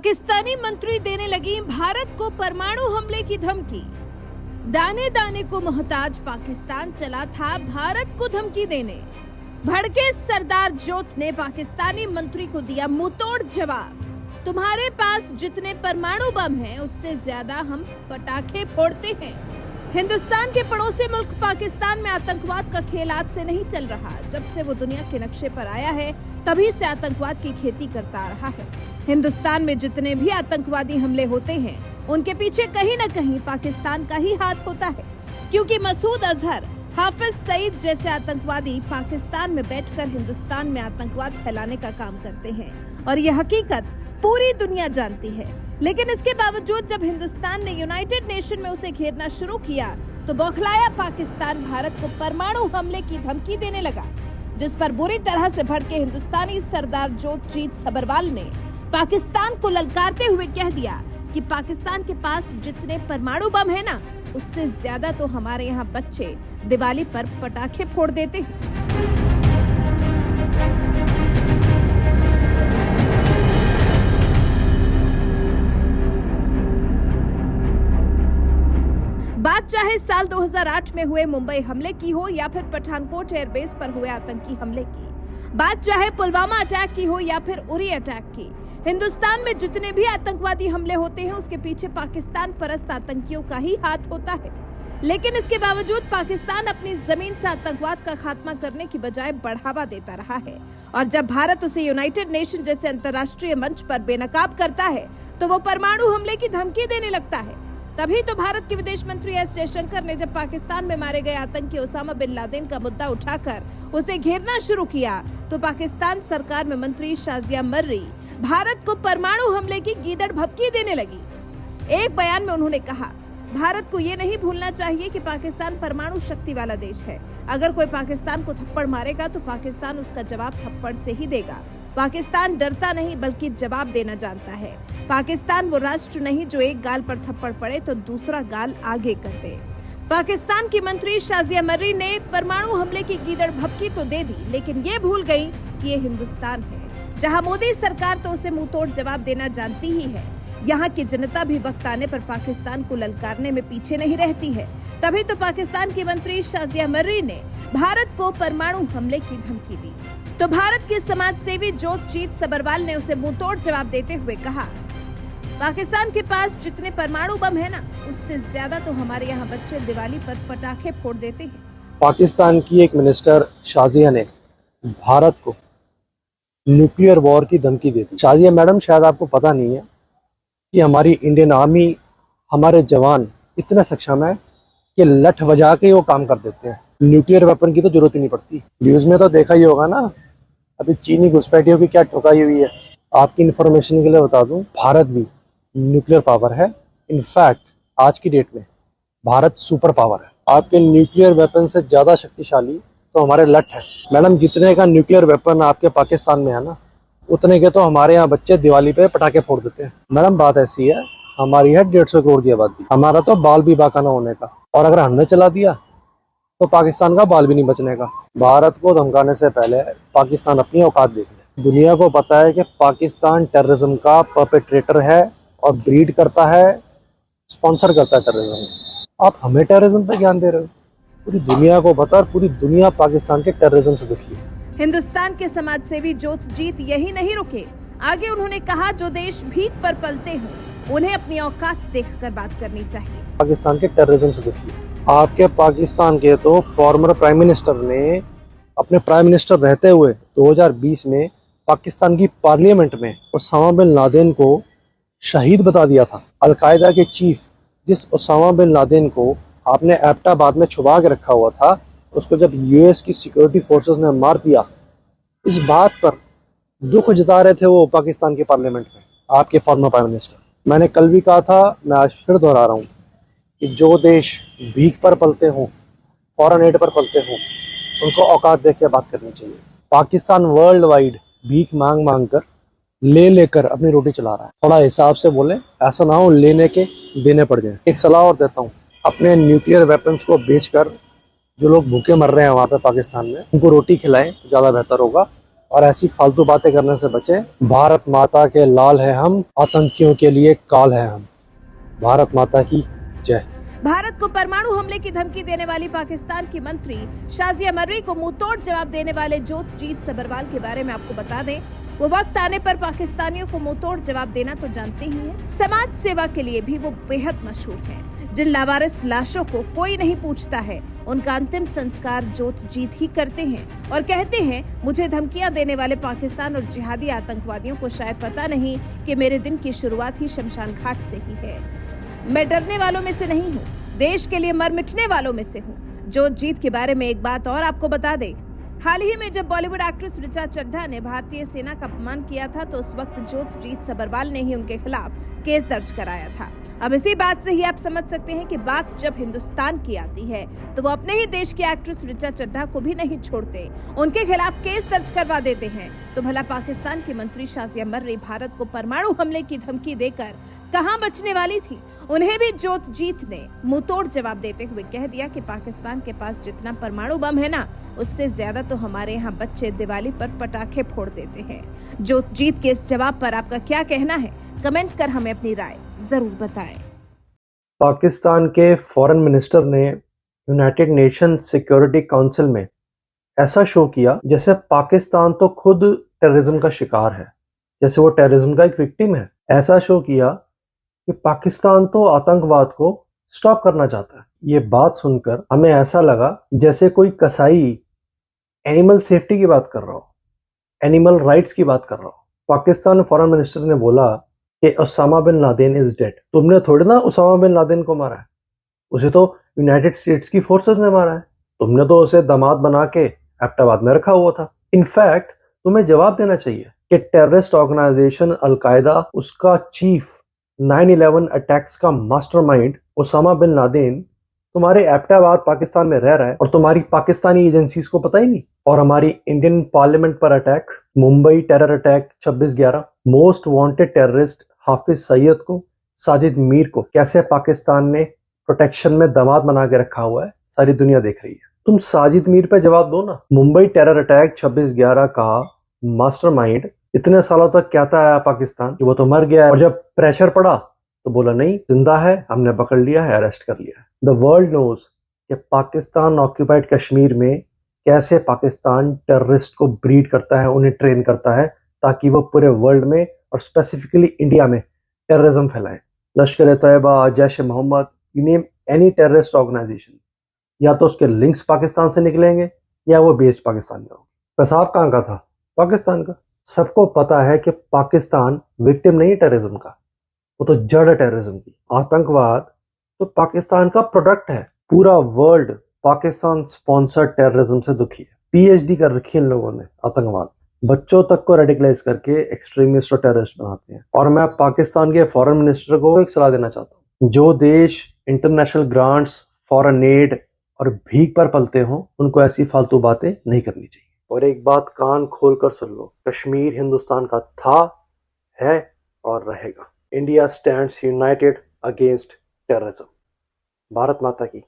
पाकिस्तानी मंत्री देने लगी भारत को परमाणु हमले की धमकी। दाने दाने को मोहताज पाकिस्तान चला था भारत को धमकी देने। भड़के सरदार जोत ने पाकिस्तानी मंत्री को दिया मुंहतोड़ जवाब। तुम्हारे पास जितने परमाणु बम हैं उससे ज्यादा हम पटाखे फोड़ते हैं। हिंदुस्तान के पड़ोसी मुल्क पाकिस्तान में आतंकवाद का खेल आज से नहीं चल रहा। जब से वो दुनिया के नक्शे पर आया है तभी से आतंकवाद की खेती करता आ रहा है। हिंदुस्तान में जितने भी आतंकवादी हमले होते हैं उनके पीछे कहीं न कहीं पाकिस्तान का ही हाथ होता है, क्योंकि मसूद अजहर, हाफिज सईद जैसे आतंकवादी पाकिस्तान में बैठकर हिंदुस्तान में आतंकवाद फैलाने का काम करते हैं और यह हकीकत पूरी दुनिया जानती है। लेकिन इसके बावजूद जब हिंदुस्तान ने यूनाइटेड नेशन में उसे घेरना शुरू किया तो बौखलाया पाकिस्तान भारत को परमाणु हमले की धमकी देने लगा, जिस पर बुरी तरह से भड़के हिंदुस्तानी सरदार जोतजीत सभरवाल ने पाकिस्तान को ललकारते हुए कह दिया कि पाकिस्तान के पास जितने परमाणु बम है ना, उससे ज्यादा तो हमारे यहाँ बच्चे दिवाली पर पटाखे फोड़ देते हैं। बात चाहे साल 2008 में हुए मुंबई हमले की हो या फिर पठानकोट एयरबेस पर हुए आतंकी हमले की, बात चाहे पुलवामा अटैक की हो या फिर उरी अटैक की, हिंदुस्तान में जितने भी आतंकवादी हमले होते हैं उसके पीछे पाकिस्तान परस्त आतंकियों का ही हाथ होता है। लेकिन इसके बावजूद पाकिस्तान अपनी जमीन से आतंकवाद का खात्मा करने की बजाय बढ़ावा देता रहा है और जब भारत उसे यूनाइटेड नेशन जैसे अंतर्राष्ट्रीय मंच पर बेनकाब करता है तो वो परमाणु हमले की धमकी देने लगता है। तभी तो भारत के विदेश मंत्री एस जयशंकर ने जब पाकिस्तान में मारे गए आतंकी ओसामा बिन लादेन का मुद्दा उठाकर उसे घेरना शुरू किया तो पाकिस्तान सरकार में मंत्री शाजिया मर्री भारत को परमाणु हमले की गीदड़ भभकी देने लगी। एक बयान में उन्होंने कहा, भारत को ये नहीं भूलना चाहिए कि पाकिस्तान परमाणु शक्ति वाला देश है। अगर कोई पाकिस्तान को थप्पड़ मारेगा तो पाकिस्तान उसका जवाब थप्पड़ से ही देगा। पाकिस्तान डरता नहीं बल्कि जवाब देना जानता है। पाकिस्तान वो राष्ट्र नहीं जो एक गाल पर थप्पड़ पड़े तो दूसरा गाल आगे कर दे। पाकिस्तान की मंत्री शाजिया मर्री ने परमाणु हमले की गीदड़ भभकी तो दे दी, लेकिन ये भूल गई कि ये हिंदुस्तान है जहां मोदी सरकार तो उसे मुंहतोड़ जवाब देना जानती ही है। यहाँ की जनता भी वक्त आने पर पाकिस्तान को ललकारने में पीछे नहीं रहती है। तभी तो पाकिस्तान की मंत्री शाजिया मर्री ने भारत को परमाणु हमले की धमकी दी। तो भारत के समाज सेवी जोतजीत सभरवाल ने उसे मुंहतोड़ जवाब देते हुए कहा, पाकिस्तान के पास जितने परमाणु बम है ना, उससे ज्यादा तो हमारे यहाँ बच्चे दिवाली पर पटाखे फोड़ देते हैं। पाकिस्तान की एक मिनिस्टर शाजिया ने भारत को न्यूक्लियर वॉर की धमकी दे दी। शाजिया मैडम, शायद आपको पता नहीं है कि हमारी इंडियन आर्मी, हमारे जवान इतना सक्षम है कि लठ बजा के वो काम कर देते हैं। न्यूक्लियर वेपन की तो जरूरत ही नहीं पड़ती। न्यूज में तो देखा ही होगा ना, अभी चीनी घुसपैठियों की क्या ठुकाई हुई है। आपकी इंफॉर्मेशन के लिए बता दूं, भारत भी न्यूक्लियर पावर है। इनफैक्ट आज की डेट में भारत सुपर पावर है। आपके न्यूक्लियर वेपन से ज्यादा शक्तिशाली तो हमारे लठ है। मैडम, जितने का न्यूक्लियर वेपन आपके पाकिस्तान में है ना, उतने के तो हमारे यहाँ बच्चे दिवाली पे पटाखे फोड़ देते हैं। मैडम, बात ऐसी है, हमारी है 150 करोड़ की आबादी, हमारा तो बाल भी बाका ना होने का, और अगर हमने चला दिया तो पाकिस्तान का बाल भी नहीं बचने का। भारत को धमकाने से पहले पाकिस्तान अपनी औकात देख ले। दुनिया को पता है कि पाकिस्तान टेररिज्म का परपेट्रेटर है और ब्रीड करता है, स्पॉन्सर करता है टेररिज्म। आप हमें टेररिज्म पे ज्ञान दे रहे हो। पूरी दुनिया को पता, और पूरी दुनिया पाकिस्तान के टेररिज्म से दुखी है। हिंदुस्तान के समाज सेवी जोतजीत यही नहीं रुके। आगे उन्होंने कहा, जो देश भीख पर पलते हों उन्हें अपनी औकात देखकर बात करनी चाहिए। पाकिस्तान के टेररिज्म से दुखी है। आपके पाकिस्तान के तो फॉर्मर प्राइम मिनिस्टर ने अपने प्राइम मिनिस्टर रहते हुए 2020 में पाकिस्तान की पार्लियामेंट में ओसामा बिन लादेन को शहीद बता दिया था। अलकायदा के चीफ जिस ओसामा बिन लादेन को आपने एबटाबाद में छुपा के रखा हुआ था, उसको जब यूएस की सिक्योरिटी फोर्सेस ने मार दिया, इस बात पर दुख जता रहे थे वो पाकिस्तान के पार्लियामेंट में आपके फॉर्मर प्राइम मिनिस्टर। मैंने कल भी कहा था, मैं आज फिर दोहरा रहा हूँ कि जो देश भीख पर पलते हों, फॉरेन एड पर पलते हों, उनको औकात देख के बात करनी चाहिए। पाकिस्तान वर्ल्ड वाइड भीख मांग मांग कर लेकर अपनी रोटी चला रहा है। थोड़ा हिसाब से बोले, ऐसा ना हो लेने के देने पड़ जाए। एक सलाह और देता हूँ, अपने न्यूक्लियर वेपन्स को बेचकर जो लोग भूखे मर रहे हैं वहाँ पे पाकिस्तान में, उनको रोटी खिलाएं, ज़्यादा बेहतर होगा। और ऐसी फालतू बातें करने से बचें। भारत माता के लाल हैं हम, आतंकियों के लिए काल हैं हम। भारत माता की जय। भारत को परमाणु हमले की धमकी देने वाली पाकिस्तान की मंत्री शाजिया मर्री को मुंहतोड़ जवाब देने वाले ज्योतिजीत सब्बरवाल के बारे में आपको बता दें, वो वक्त आने पर पाकिस्तानियों को मुंहतोड़ जवाब देना तो जानते ही हैं। समाज सेवा के लिए भी वो बेहद मशहूर हैं। जिन लावारिस लाशों को कोई नहीं पूछता है, उनका अंतिम संस्कार ज्योतिजीत ही करते हैं और कहते हैं, मुझे धमकियां देने वाले पाकिस्तान और जिहादी आतंकवादियों को शायद पता नहीं कि मेरे दिन की शुरुआत ही शमशान घाट से ही है। मैं डरने वालों में से नहीं हूँ, देश के लिए मर मिटने वालों में से हूँ। ज्योतिजीत के बारे में एक बात और आपको बता दें, हाल ही में जब बॉलीवुड एक्ट्रेस ऋचा चड्ढा ने भारतीय सेना का अपमान किया था, तो उस वक्त ज्योतिजीत सब्बरवाल ने ही उनके खिलाफ केस दर्ज कराया था। अब इसी बात से ही आप समझ सकते हैं कि बात जब हिंदुस्तान की आती है तो वो अपने ही देश की एक्ट्रेस ऋचा चड्ढा को भी नहीं छोड़ते, उनके खिलाफ केस दर्ज करवा देते हैं। तो भला पाकिस्तान की मंत्री शाजिया मर्री भारत को परमाणु हमले की धमकी देकर कहां बचने वाली थी? उन्हें भी ज्योतिजीत ने मुंहतोड़ जवाब देते हुए कह दिया कि पाकिस्तान के पास जितना परमाणु बम है ना, उससे ज्यादा तो हमारे यहाँ बच्चे दिवाली पर पटाखे फोड़ देते हैं। ज्योतिजीत के इस जवाब पर आपका क्या कहना है? कमेंट कर हमें अपनी राय जरूर बताएं। पाकिस्तान के फॉरेन मिनिस्टर ने यूनाइटेड नेशन सिक्योरिटी काउंसिल में ऐसा शो किया जैसे पाकिस्तान तो खुद टेररिज्म का शिकार है, जैसे वो टेररिज्म का एक विक्टिम है। ऐसा शो किया कि पाकिस्तान तो आतंकवाद को स्टॉप करना चाहता है। ये बात सुनकर हमें ऐसा लगा जैसे कोई कसाई एनिमल सेफ्टी की बात कर रहा हो, एनिमल राइट्स की बात कर रहा हो। पाकिस्तान फॉरेन मिनिस्टर ने बोला कि Osama bin Laden is dead. तुमने थोड़ी ना उसामा बिन लादेन को मारा है, उसे तो यूनाइटेड स्टेट्स की फोर्सेस ने मारा है। तुमने तो उसे दामाद बना के एबटाबाद में रखा हुआ था। इनफैक्ट तुम्हें जवाब देना चाहिए कि टेररिस्ट ऑर्गेनाइजेशन अलकायदा, उसका चीफ 9/11 अटैक्स का मास्टरमाइंड उसामा बिन लादेन तुम्हारे एबटाबाद पाकिस्तान में रह रहा है और तुम्हारी पाकिस्तानी एजेंसीज को पता ही नहीं। और हमारी इंडियन पार्लियामेंट पर attack, Mumbai terror attack 26/11, most wanted terrorist Hafiz Saeed को, साजिद मीर को कैसे पाकिस्तान ने प्रोटेक्शन में दामाद बना के रखा हुआ है, सारी दुनिया देख रही है। तुम साजिद मीर पे जवाब दो ना। मुंबई टेरर अटैक 26/11 का मास्टरमाइंड इतने सालों तक कहता आया पाकिस्तान कि वो तो मर गया है, और जब प्रेशर पड़ा तो बोला नहीं, जिंदा है, हमने पकड़ लिया है, अरेस्ट कर लिया है। द वर्ल्ड नोज कि पाकिस्तान ऑक्यूपाइड कश्मीर में कैसे पाकिस्तान टेररिस्ट को ब्रीड करता है, उन्हें ट्रेन करता है ताकि वो पूरे वर्ल्ड में और स्पेसिफिकली इंडिया में टेररिज्म फैलाए। Lashkar Taiba, Jaish Mohammed, you name any terrorist organisation, या तो उसके लिंक्स पाकिस्तान से निकलेंगे या वो बेस्ड पाकिस्तान में होगी। पेशाब कहाँ का था? पाकिस्तान का। सबको पता है कि पाकिस्तान विक्टिम नहीं है टेररिज्म का, वो तो जड़ है टेररिज्म की। आतंकवाद तो पाकिस्तान का प्रोडक्ट है। पूरा वर्ल्ड पाकिस्तान स्पॉन्सर्ड टेररिज्म से दुखी है। पीएचडी कर रखी है इन लोगों ने आतंकवाद। बच्चों तक को रेडिकलाइज करके एक्सट्रीमिस्ट और टेररिस्ट बनाते हैं। और मैं पाकिस्तान के फॉरेन मिनिस्टर को एक सलाह देना चाहता हूँ, जो देश इंटरनेशनल ग्रांट्स, फॉरेन एड और भीख पर पलते हों, उनको ऐसी फालतू बातें नहीं करनी चाहिए। और एक बात कान खोल कर सुन लो, कश्मीर हिंदुस्तान का था, है और रहेगा। India stands United against terrorism. Bharat माता की